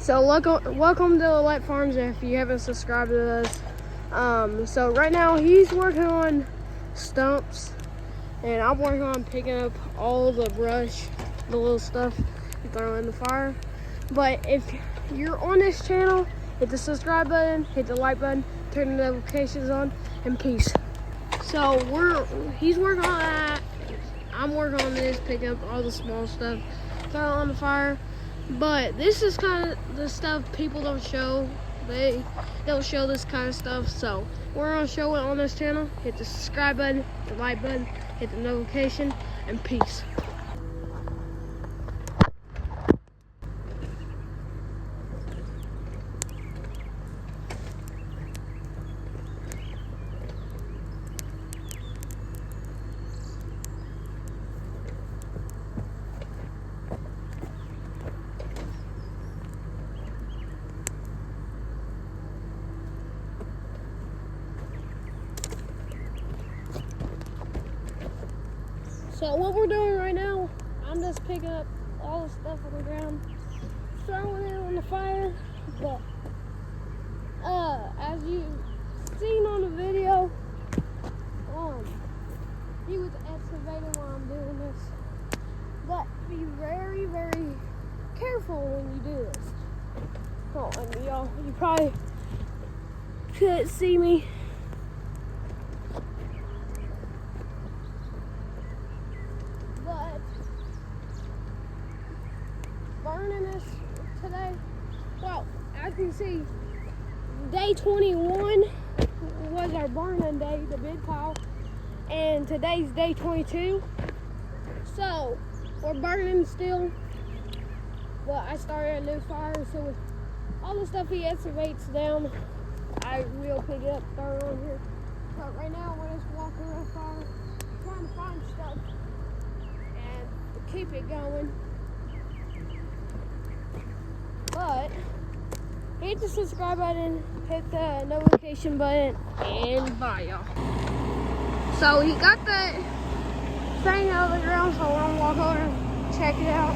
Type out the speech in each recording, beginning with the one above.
So welcome to Light Farms if you haven't subscribed to us. So right now he's working on stumps and I'm working on picking up all the brush, the little stuff you throw in the fire. But if you're on this channel, hit the subscribe button, hit the like button, turn the notifications on, and peace. So he's working on that. I'm working on this, picking up all the small stuff, throw it on the fire. But this is kind of the stuff people don't show. They don't show this kind of stuff. So we're gonna show it on this channel. Hit the subscribe button, the like button, hit the notification, and peace. So what we're doing right now, I'm just picking up all the stuff on the ground, throwing it on the fire. But as you've seen on the video, he was excavating while I'm doing this. But be very, very careful when you do this. Oh, and y'all, you probably couldn't see me. Burning this today. Well, as you can see, day 21 was our burning day, the big pile, and today's day 22. So we're burning still, but I started a new fire, so with all the stuff he excavates down, I will pick it up, throw it on here. But right now we're just walking around the fire, trying to find stuff and keep it going. But hit the subscribe button, hit the notification button, and bye, y'all. So he got the thing out of the ground, so I'm gonna walk over and check it out.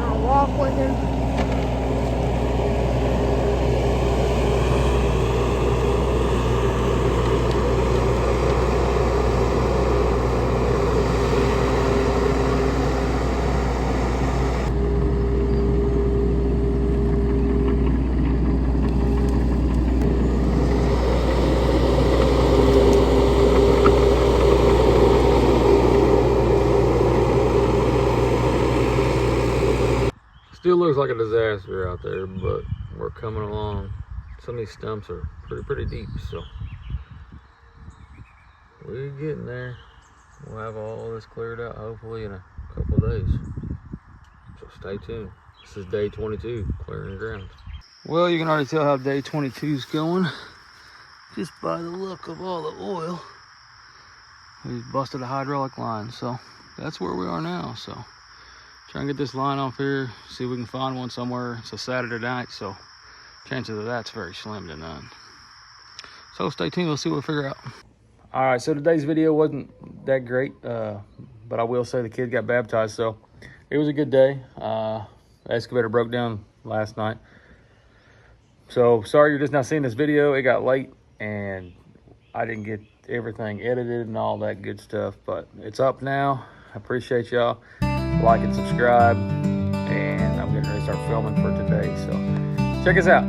I'll walk with him. Still looks like a disaster out there, but we're coming along. Some of these stumps are pretty deep, so we're getting there. We'll have all this cleared out hopefully in a couple of days. So stay tuned. This is day 22, clearing ground. Well, you can already tell how day 22 is going just by the look of all the oil. We busted a hydraulic line, so that's where we are now. So try and get this line off here, see if we can find one somewhere. It's a Saturday night, so chances of that's very slim to none. So stay tuned, let's see what we figure out. All right, so today's video wasn't that great, but I will say the kid got baptized, so it was a good day. The excavator broke down last night. So sorry you're just not seeing this video. It got late and I didn't get everything edited and all that good stuff, but it's up now. I appreciate y'all. Like and subscribe, and I'm getting ready to start filming for today, so check us out.